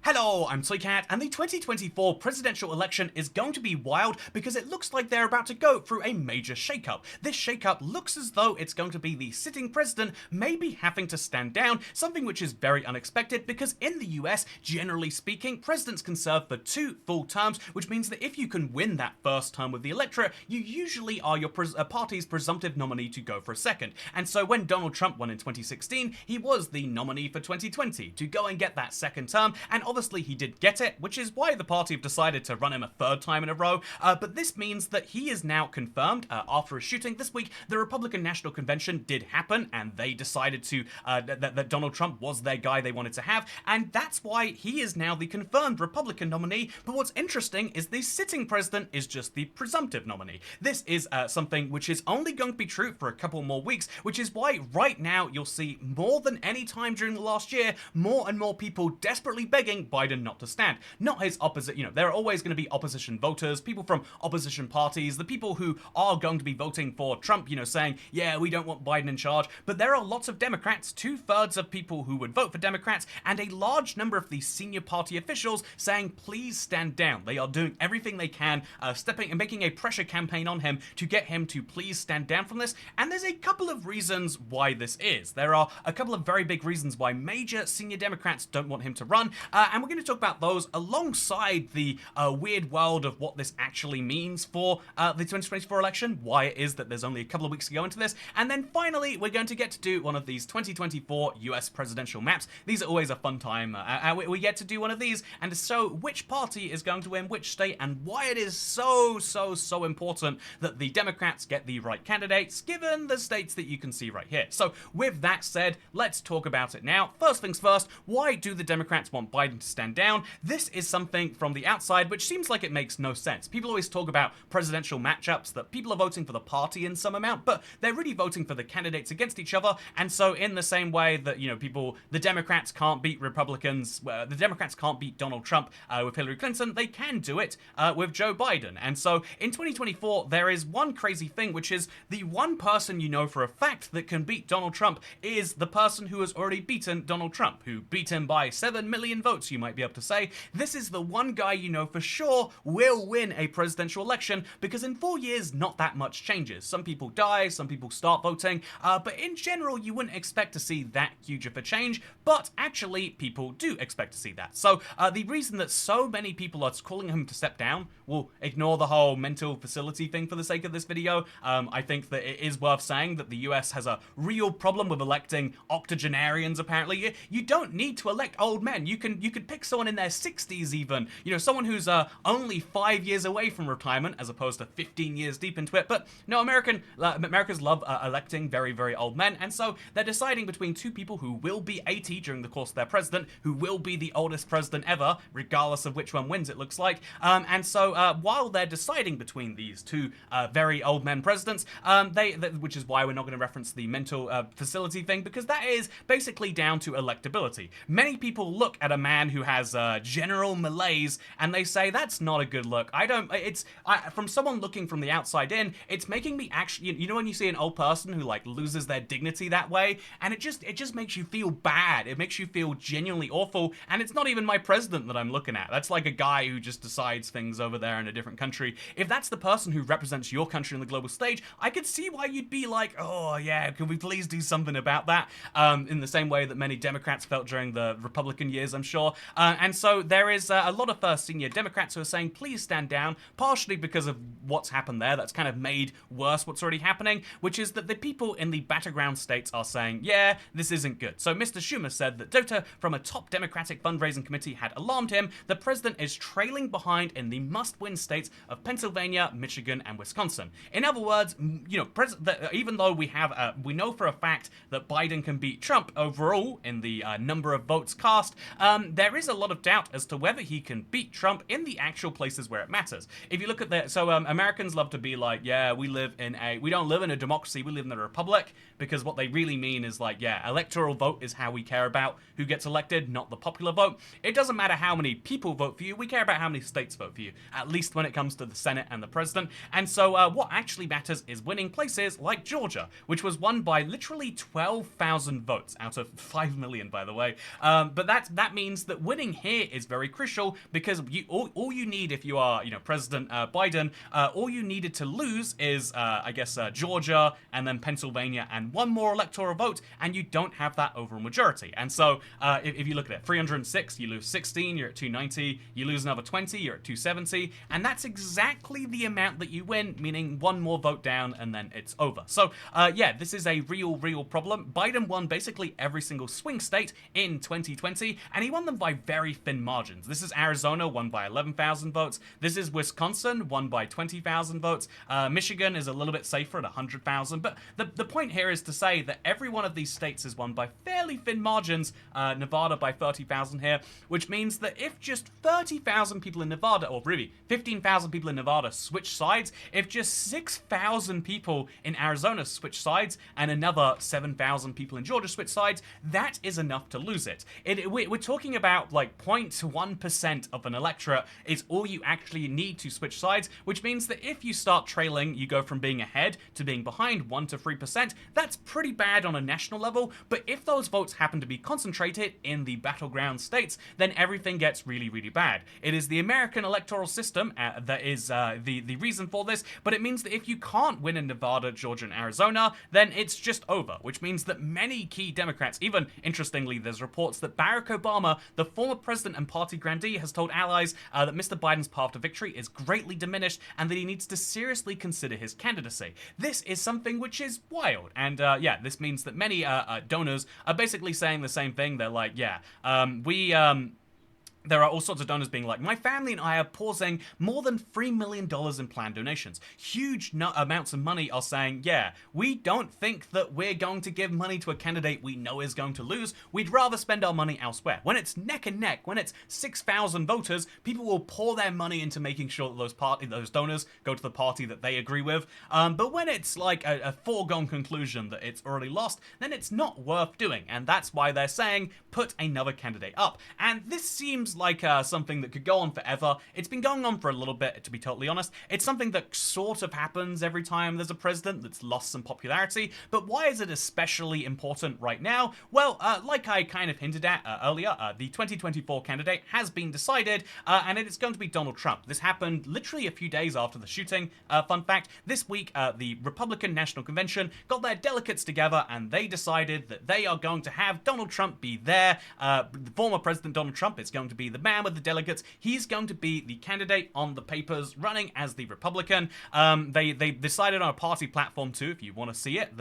Hello, I'm Toycat, and the 2024 presidential election is going to be wild because it looks like they're about to go through a major shakeup. This shakeup looks as though it's going to be the sitting president maybe having to stand down, something which is very unexpected because in the US, generally speaking, presidents can serve for 2 full terms, which means that if you can win that first term with the electorate, you usually are your party's presumptive nominee to go for a second. And so when Donald Trump won in 2016, he was the nominee for 2020 to go and get that second term, and obviously he did get it, which is why the party have decided to run him a 3rd time in a row, but this means that he is now confirmed after a shooting. This week, the Republican National Convention did happen, and they decided to that Donald Trump was their guy they wanted to have, and that's why he is now the confirmed Republican nominee. But what's interesting is the sitting president is just the presumptive nominee. This is something which is only going to be true for a couple more weeks, which is why right now you'll see more than any time during the last year, more and more people desperately begging Biden not to stand. Not his opposite, there are always going to be opposition voters, people from opposition parties, the people who are going to be voting for Trump, saying, yeah, we don't want Biden in charge. But there are lots of Democrats, 2/3 of people who would vote for Democrats, and a large number of the senior party officials saying, please stand down. They are doing everything they can, stepping and making a pressure campaign on him to get him to please stand down from this. And there's a couple of reasons why this is. There are a couple of very big reasons why major senior Democrats don't want him to run, and we're going to talk about those alongside the weird world of what this actually means for the 2024 election, why it is that there's only a couple of weeks to go into this, and then finally we're going to get to do one of these 2024 US presidential maps. These are always a fun time. We get to do one of these and to show which party is going to win which state and why it is so important that the Democrats get the right candidates given the states that you can see right here. So with that said, let's talk about it now. First things first, why do the Democrats want Biden to stand down? This is something from the outside which seems like it makes no sense. People always talk about presidential matchups, that people are voting for the party in some amount, but they're really voting for the candidates against each other. And so in the same way that, the Democrats can't beat Republicans, the Democrats can't beat Donald Trump with Hillary Clinton, they can do it with Joe Biden. And so in 2024, there is one crazy thing, which is the one person for a fact that can beat Donald Trump is the person who has already beaten Donald Trump, who beat him by 7 million votes, you might be able to say. This is the one guy for sure will win a presidential election, because in 4 years, not that much changes. Some people die, some people start voting, but in general, you wouldn't expect to see that huge of a change, but actually, people do expect to see that. So the reason that so many people are calling him to step down, we'll ignore the whole mental facility thing for the sake of this video. I think that it is worth saying that the US has a real problem with electing octogenarians, apparently. You don't need to elect old men. You could pick someone in their 60s even, someone who's only 5 years away from retirement as opposed to 15 years deep into it. But no, Americans love electing very old men, and so they're deciding between 2 people who will be 80 during the course of their president, who will be the oldest president ever, regardless of which one wins, it looks like. And so while they're deciding between these 2 very old men presidents, which is why we're not going to reference the mental facility thing, because that is basically down to electability. Many people look at a man who has general malaise and they say that's not a good look. From someone looking from the outside in, it's making me actually, when you see an old person who loses their dignity that way, and it just makes you feel bad. It makes you feel genuinely awful, and it's not even my president that I'm looking at. That's like a guy who just decides things over there in a different country. If that's the person who represents your country on the global stage, I could see why you'd be like, oh yeah, could we please do something about that? In the same way that many Democrats felt during the Republican years, I'm sure. And so there is a lot of senior Democrats who are saying, please stand down, partially because of what's happened there. That's kind of made worse what's already happening, which is that the people in the Battleground states are saying, yeah, this isn't good. So Mr. Schumer said that data from a top Democratic fundraising committee had alarmed him. The president is trailing behind in the must-win states of Pennsylvania, Michigan, and Wisconsin. In other words, even though we know for a fact that Biden can beat Trump overall in the number of votes cast, there is a lot of doubt as to whether he can beat Trump in the actual places where it matters. If you look at Americans love to be like, yeah, we don't live in a democracy, we live in a republic, because what they really mean is electoral vote is how we care about who gets elected, not the popular vote. It doesn't matter how many people vote for you, we care about how many states vote for you, at least when it comes to the Senate and the president. And so what actually matters is winning places like Georgia, which was won by literally 12,000 votes out of 5 million, by the way. But that means that that winning here is very crucial because all you need if you are, President Biden, all you needed to lose is, Georgia and then Pennsylvania and one more electoral vote, and you don't have that overall majority. And so if you look at it, 306, you lose 16, you're at 290, you lose another 20, you're at 270, and that's exactly the amount that you win, meaning one more vote down and then it's over. So this is a real problem. Biden won basically every single swing state in 2020, and he won them by very thin margins. This is Arizona, won by 11,000 votes. This is Wisconsin, won by 20,000 votes. Michigan is a little bit safer at 100,000. But the point here is to say that every one of these states is won by fairly thin margins. Nevada by 30,000 here, which means that if just 30,000 people in Nevada, or really 15,000 people in Nevada switch sides, if just 6,000 people in Arizona switch sides, and another 7,000 people in Georgia switch sides, that is enough to lose it. We're talking about like 0.1% of an electorate is all you actually need to switch sides, which means that if you start trailing, you go from being ahead to being behind 1 to 3%. That's pretty bad on a national level, but if those votes happen to be concentrated in the battleground states, then everything gets really bad. It is the American electoral system that is the reason for this, but it means that if you can't win in Nevada, Georgia, and Arizona, then it's just over, which means that many key Democrats, even interestingly, there's reports that Barack Obama, the former president and party grandee, has told allies that Mr. Biden's path to victory is greatly diminished and that he needs to seriously consider his candidacy. This is something which is wild, and this means that many donors are basically saying the same thing. They're like, there are all sorts of donors being like, my family and I are pausing more than $3 million in planned donations. Huge amounts of money are saying, we don't think that we're going to give money to a candidate we know is going to lose. We'd rather spend our money elsewhere. When it's neck and neck, when it's 6,000 voters, people will pour their money into making sure that those donors go to the party that they agree with. But when it's like a foregone conclusion that it's already lost, then it's not worth doing. And that's why they're saying, put another candidate up. And this seems like something that could go on forever. It's been going on for a little bit, to be totally honest. It's something that sort of happens every time there's a president that's lost some popularity, but why is it especially important right now? Well, like I kind of hinted at earlier, the 2024 candidate has been decided, and it is going to be Donald Trump. This happened literally a few days after the shooting. Fun fact, this week, the Republican National Convention got their delegates together, and they decided that they are going to have Donald Trump be there. The former President Donald Trump is going to be the man with the delegates. He's going to be the candidate on the papers running as the Republican. They decided on a party platform too, if you want to see it.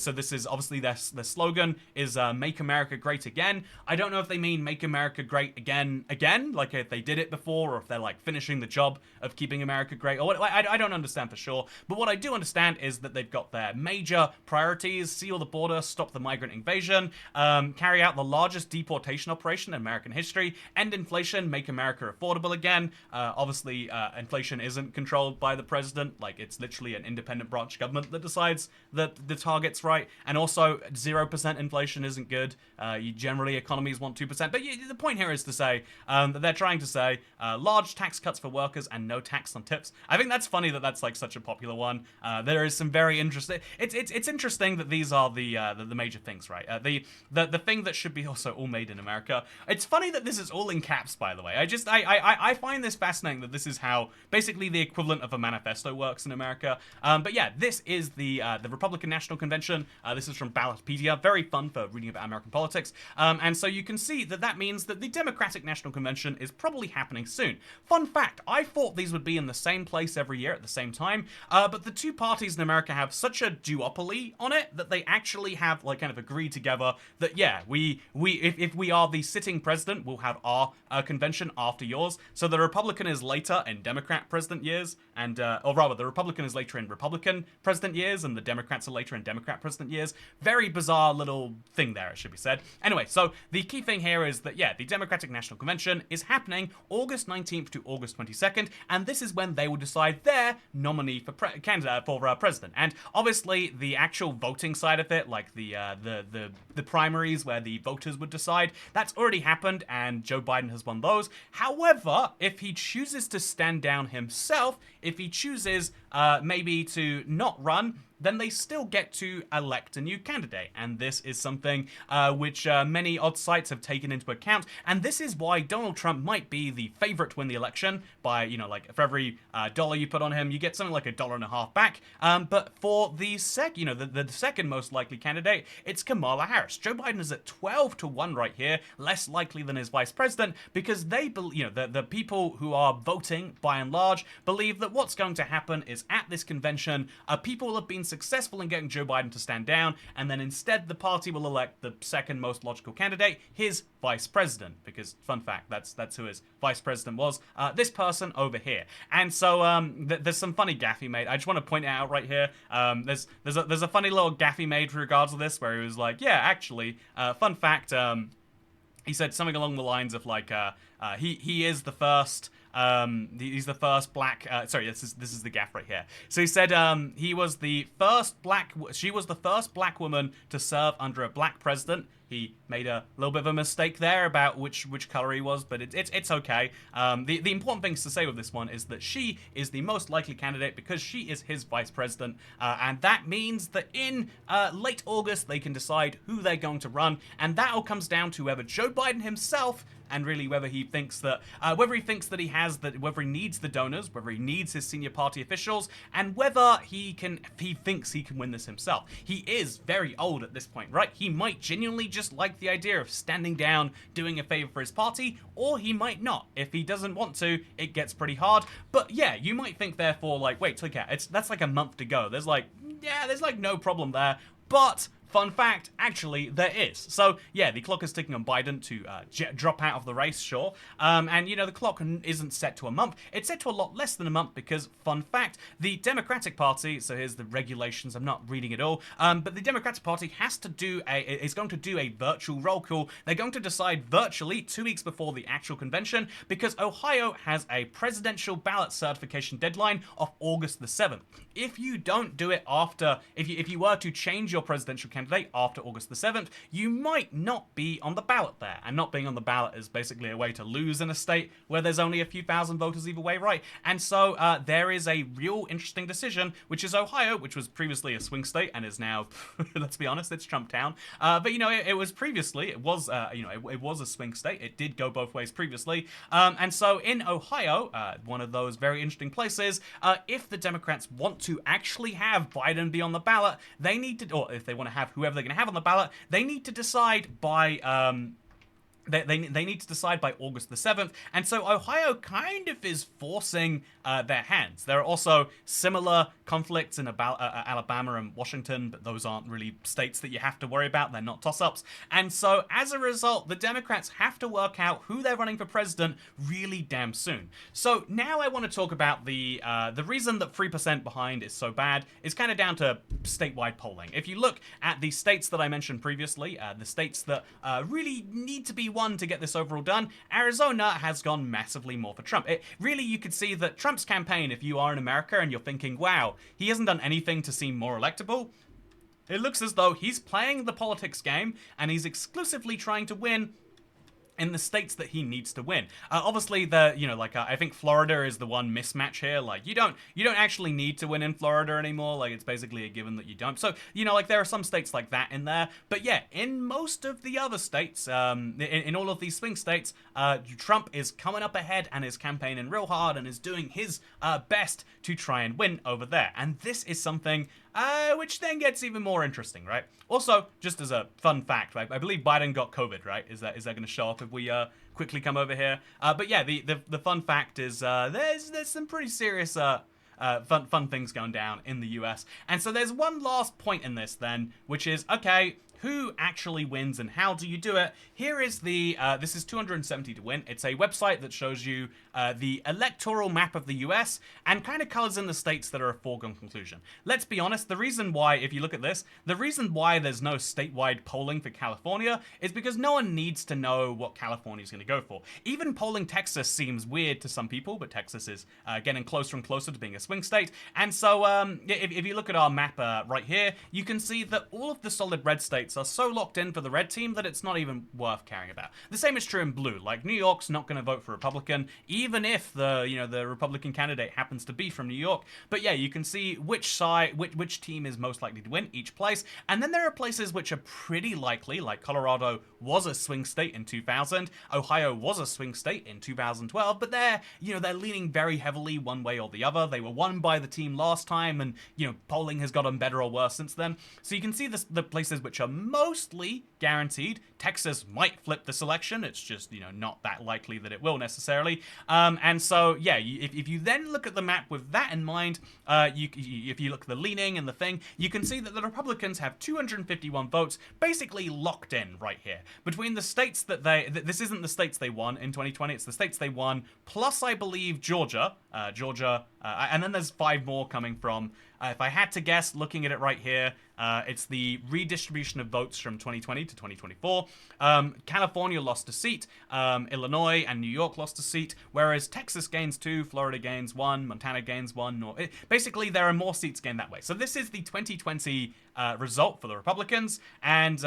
So this is obviously their slogan is Make America Great Again. I don't know if they mean Make America Great Again, like if they did it before, or if they're like finishing the job of keeping America great, or what. I don't understand for sure. But what I do understand is that they've got their major priorities: seal the border, stop the migrant invasion, carry out the largest deportation operation in American history, end inflation, make America affordable again. Obviously, inflation isn't controlled by the president. Like, it's literally an independent branch government that decides that the target's right. And also, 0% inflation isn't good. Generally, economies want 2%. But the point here is to say that they're trying to say large tax cuts for workers and no tax on tips. I think that's funny that that's like such a popular one. There is some very interesting. It's interesting that these are the major things, right? The thing that should be also all made in America. It's funny that this is all in caps, by the way. I find this fascinating that this is how basically the equivalent of a manifesto works in America. But yeah, this is the Republican National Convention. This is from Ballotpedia. Very fun for reading about American politics. And so you can see that means that the Democratic National Convention is probably happening soon. Fun fact, I thought these would be in the same place every year at the same time, but the two parties in America have such a duopoly on it that they actually have like kind of agreed together that if we are the sitting president, we'll have our convention after yours. So the Republican is later in Democrat president years, and or rather the Republican is later in Republican president years, and the Democrats are later in Democrat president years. Very bizarre little thing there, it should be said. Anyway, so the key thing here is that the Democratic National Convention is happening August 19th to August 22nd, and this is when they will decide their nominee for candidate for president. And obviously the actual voting side of it, like the primaries where the voters would decide, that's already happened, and Joe Biden has won those. However, if he chooses to stand down himself, if he chooses maybe to not run, then they still get to elect a new candidate. And this is something which many odd sites have taken into account. And this is why Donald Trump might be the favorite to win the election by, like for every dollar you put on him, you get something like $1.50 back. But for the the second most likely candidate, it's Kamala Harris. Joe Biden is at 12-1 right here, less likely than his vice president, because they believe, the people who are voting by and large believe that what's going to happen is at this convention, people will have been successful in getting Joe Biden to stand down, and then instead the party will elect the second most logical candidate, his vice president. Because fun fact, that's who his vice president was, this person over here. And so there's some funny gaffe he made. I just want to point it out right here. There's a funny little gaffe he made with regards to this, where he was like, yeah, actually, fun fact, he said something along the lines of like, he is the first. He's the first black. Sorry, this is the gaff right here. So he said she was the first black woman to serve under a black president. He made a little bit of a mistake there about which color he was, but it's okay. The important things to say with this one is that she is the most likely candidate because she is his vice president, and that means that in late August they can decide who they're going to run, and that all comes down to whether Joe Biden himself, and really whether he thinks that whether he needs the donors, whether he needs his senior party officials, and whether he thinks he can win this himself. He is very old at this point, right? He might genuinely just like the idea of standing down, doing a favor for his party, or he might not. If he doesn't want to, it gets pretty hard. But yeah, you might think therefore like, wait, look at that's like a month to go. There's like no problem there, but fun fact, actually, there is. So, yeah, the clock is ticking on Biden to drop out of the race, sure. And, the clock isn't set to a month. It's set to a lot less than a month because, fun fact, the Democratic Party, so here's the regulations, I'm not reading it all, but the Democratic Party is going to do a virtual roll call. They're going to decide virtually 2 weeks before the actual convention because Ohio has a presidential ballot certification deadline of August the 7th. If you don't do it after, if you were to change your presidential candidate after August the 7th, you might not be on the ballot there. And not being on the ballot is basically a way to lose in a state where there's only a few thousand voters either way, right? And so there is a real interesting decision, which is Ohio, which was previously a swing state and is now, let's be honest, it's Trump town. But it was previously, it was a swing state. It did go both ways previously. And so in Ohio, one of those very interesting places, if the Democrats want to actually have Biden be on the ballot, they need to, or if they want to have whoever they're going to have on the ballot, they need to decide by They need to decide by August the 7th, and so Ohio kind of is forcing their hands. There are also similar conflicts in Alabama and Washington, but those aren't really states that you have to worry about. They're not toss-ups. And so as a result, the Democrats have to work out who they're running for president really damn soon. So now I want to talk about the reason that 3% behind is so bad is kind of down to statewide polling. If you look at the states that I mentioned previously, the states that really need to be won to get this overall done, Arizona has gone massively more for Trump. Really, you could see that Trump's campaign, if you are in America and you're thinking, wow, he hasn't done anything to seem more electable, it looks as though he's playing the politics game and he's exclusively trying to win in the states that he needs to win. Obviously, I think Florida is the one mismatch here. Like, you don't actually need to win in Florida anymore. Like, it's basically a given that you don't. So, there are some states like that in there. But yeah, in most of the other states, in all of these swing states, Trump is coming up ahead and is campaigning real hard and is doing his best to try and win over there. And this is something which then gets even more interesting, right? Also, just as a fun fact, right? I believe Biden got COVID, right? Is that going to show up if we quickly come over here? But yeah, the fun fact is there's some pretty serious fun things going down in the US. And so there's one last point in this then, which is, okay, who actually wins and how do you do it? Here is this is 270 to win. It's a website that shows you the electoral map of the US and kind of colors in the states that are a foregone conclusion. Let's be honest, the reason why, if you look at this, the reason why there's no statewide polling for California is because no one needs to know what California is going to go for. Even polling Texas seems weird to some people, but Texas is getting closer and closer to being a swing state. And so if you look at our map right here, you can see that all of the solid red states states are so locked in for the red team that it's not even worth caring about. The same is true in blue. Like, New York's not going to vote for Republican, even if the Republican candidate happens to be from New York. But yeah, you can see which team is most likely to win each place. And then there are places which are pretty likely, like Colorado was a swing state in 2000, Ohio was a swing state in 2012, but they're leaning very heavily one way or the other. They were won by the team last time, and polling has gotten better or worse since then. So you can see the places which are mostly guaranteed. Texas might flip this election. It's just not that likely that it will necessarily. And so yeah, if you then look at the map with that in mind, if you look at the leaning and the thing, you can see that the Republicans have 251 votes basically locked in right here between the states that this isn't the states they won in 2020. It's the states they won plus, I believe, Georgia, and then there's 5 more coming from. If I had to guess, looking at it right here, it's the redistribution of votes from 2020 to 2024. California lost a seat, Illinois and New York lost a seat, whereas Texas gains 2, Florida gains 1, Montana gains 1. Basically, there are more seats gained that way. So this is the 2020 result for the Republicans, and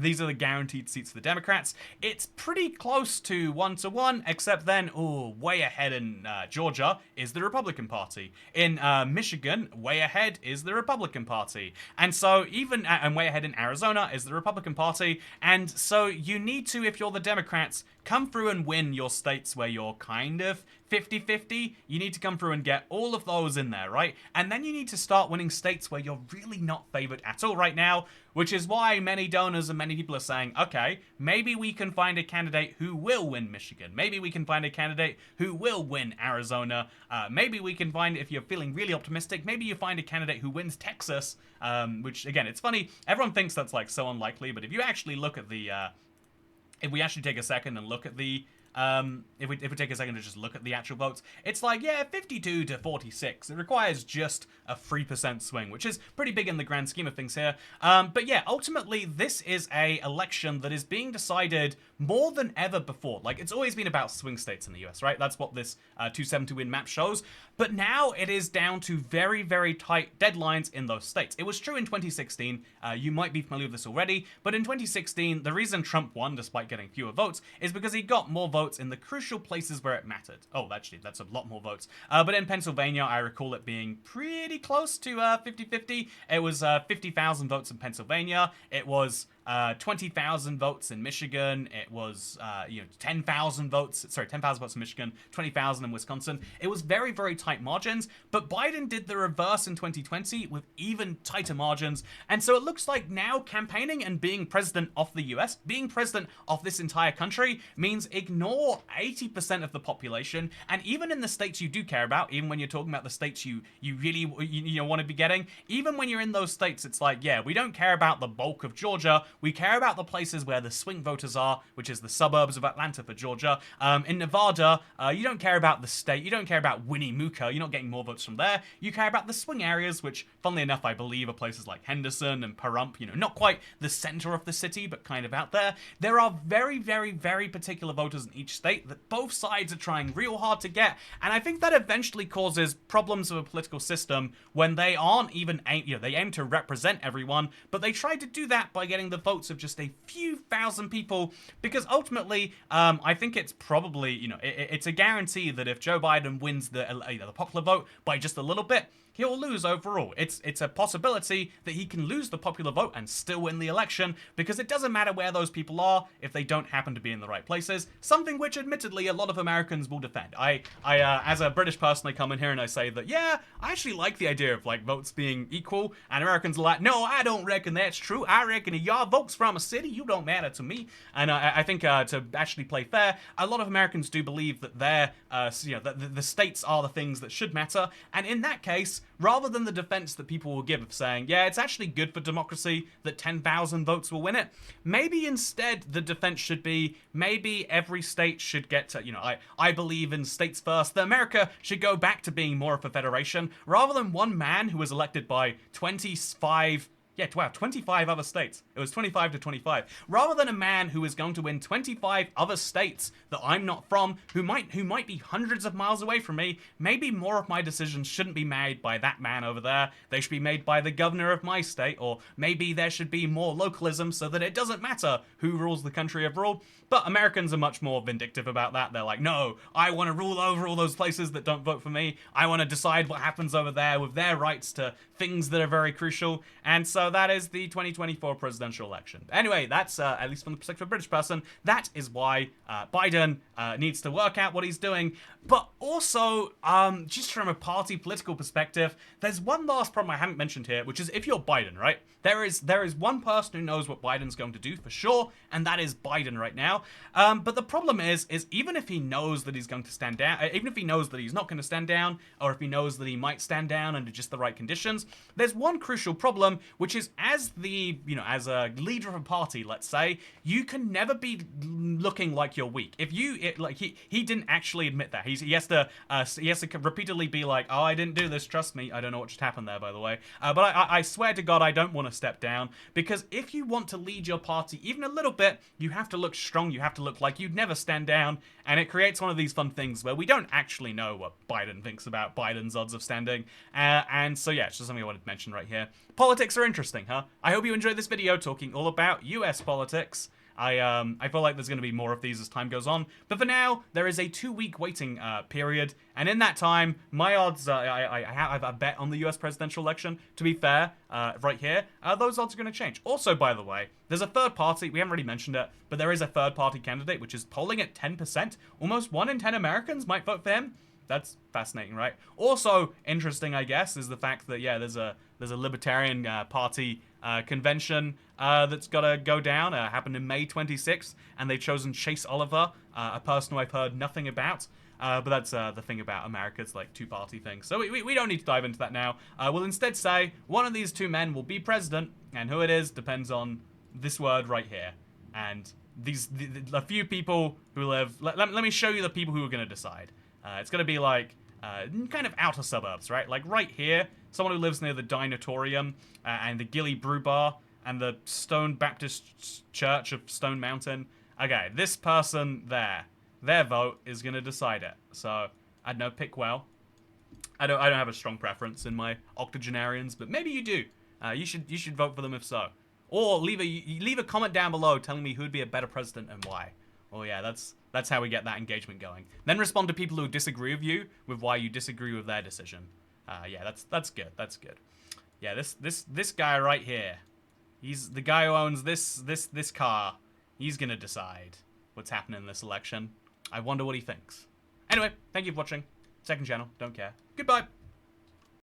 these are the guaranteed seats for the Democrats. It's pretty close to 1-to-1, except then, way ahead in Georgia is the Republican Party. In Michigan, way ahead is the Republican Party. And so and way ahead in Arizona is the Republican Party. And so you need to, if you're the Democrats, come through and win your states where you're kind of 50-50. You need to come through and get all of those in there, right? And then you need to start winning states where you're really not favored at all right now, which is why many donors and many people are saying, okay, maybe we can find a candidate who will win Michigan. Maybe we can find a candidate who will win Arizona. Maybe we can find, if you're feeling really optimistic, maybe you find a candidate who wins Texas, which, again, it's funny. Everyone thinks that's, like, so unlikely, but if you actually look at the... if we actually take a second and look at the... if we take a second to just look at the actual votes, it's like, yeah, 52 to 46. It requires just a 3% swing, which is pretty big in the grand scheme of things here. But yeah, ultimately, this is a election that is being decided more than ever before. Like, it's always been about swing states in the US, right? That's what this 270-win map shows. But now it is down to very, very tight deadlines in those states. It was true in 2016. You might be familiar with this already. But in 2016, the reason Trump won, despite getting fewer votes, is because he got more votes in the crucial places where it mattered. Oh, actually, that's a lot more votes. But in Pennsylvania, I recall it being pretty close to 50-50. It was 50,000 votes in Pennsylvania. It was 20,000 votes in Michigan. It was 10,000 votes in Michigan, 20,000 in Wisconsin. It was very, very tight margins, but Biden did the reverse in 2020 with even tighter margins. And so it looks like now campaigning and being president of the US, being president of this entire country, means ignore 80% of the population. And even in the states you do care about, even when you're talking about the states you really want to be getting, even when you're in those states, it's like, yeah, we don't care about the bulk of Georgia. We care about the places where the swing voters are, which is the suburbs of Atlanta for Georgia. In Nevada, you don't care about the state. You don't care about Winnemucca. You're not getting more votes from there. You care about the swing areas, which, funnily enough, I believe are places like Henderson and Pahrump. Not quite the center of the city, but kind of out there. There are very, very, very particular voters in each state that both sides are trying real hard to get. And I think that eventually causes problems of a political system when they aren't even they aim to represent everyone, but they try to do that by getting the votes of just a few thousand people, because ultimately, I think it's probably, it's a guarantee that if Joe Biden wins the popular vote by just a little bit, he'll lose overall. It's a possibility that he can lose the popular vote and still win the election, because it doesn't matter where those people are if they don't happen to be in the right places, something which admittedly a lot of Americans will defend. I as a British person, I come in here and I say that, yeah, I actually like the idea of, like, votes being equal, and Americans are like, no, I don't reckon that's true. I reckon if your vote's from a city, you don't matter to me. And I think to actually play fair, a lot of Americans do believe that the states are the things that should matter, and in that case, rather than the defense that people will give of saying, yeah, it's actually good for democracy that 10,000 votes will win it, maybe instead the defense should be, maybe every state should get to, I believe in states first, that America should go back to being more of a federation, rather than one man who was elected by 25 Yeah, wow, 25 other states. It was 25 to 25. Rather than a man who is going to win 25 other states that I'm not from, who might be hundreds of miles away from me, maybe more of my decisions shouldn't be made by that man over there. They should be made by the governor of my state, or maybe there should be more localism so that it doesn't matter who rules the country overall. But Americans are much more vindictive about that. They're like, no, I want to rule over all those places that don't vote for me. I want to decide what happens over there with their rights to things that are very crucial. And so that is the 2024 presidential election. Anyway, that's, at least from the perspective of a British person, that is why Biden needs to work out what he's doing. But also, just from a party political perspective, there's one last problem I haven't mentioned here, which is if you're Biden, right? There is one person who knows what Biden's going to do for sure, and that is Biden right now. But the problem is even if he knows that he's going to stand down, even if he knows that he's not going to stand down, or if he knows that he might stand down under just the right conditions, there's one crucial problem, which is as a leader of a party, let's say, you can never be looking like you're weak. If he didn't actually admit that. He has to repeatedly be like, oh, I didn't do this, trust me. I don't know what just happened there, by the way. But I swear to God, I don't want to step down, because if you want to lead your party even a little bit, you have to look strong, you have to look like you'd never stand down, and it creates one of these fun things where we don't actually know what Biden thinks about Biden's odds of standing. And so yeah, it's just something I wanted to mention right here. Politics are interesting, huh? I hope you enjoyed this video talking all about US politics. I feel like there's going to be more of these as time goes on. But for now, there is a 2-week waiting period. And in that time, my odds, I have a bet on the US presidential election. To be fair, right here, those odds are going to change. Also, by the way, there's a third party. We haven't really mentioned it, but there is a third party candidate, which is polling at 10%. Almost 1 in 10 Americans might vote for him. That's fascinating, right? Also interesting, I guess, is the fact that, yeah, there's a Libertarian Party convention that's got to go down. Happened in May 26th, and they've chosen Chase Oliver, a person who I've heard nothing about. But that's the thing about America's like two-party thing. So we don't need to dive into that now. We'll instead say one of these two men will be president, and who it is depends on this word right here. And a few people who live. Let me show you the people who are going to decide. It's going to be like kind of outer suburbs, right? Like right here, someone who lives near the Dinatorium and the Gilly Brew Bar and the Stone Baptist Church of Stone Mountain. Okay, this person there, their vote is going to decide it. So, I don't know, pick well. I don't have a strong preference in my octogenarians, but maybe you do. You should vote for them if so. Or leave a comment down below telling me who'd be a better president and why. Well, yeah, that's how we get that engagement going. Then respond to people who disagree with you with why you disagree with their decision. Yeah, that's good. That's good. Yeah, this guy right here. He's the guy who owns this car. He's gonna decide what's happening in this election. I wonder what he thinks. Anyway, thank you for watching. Second channel, don't care. Goodbye.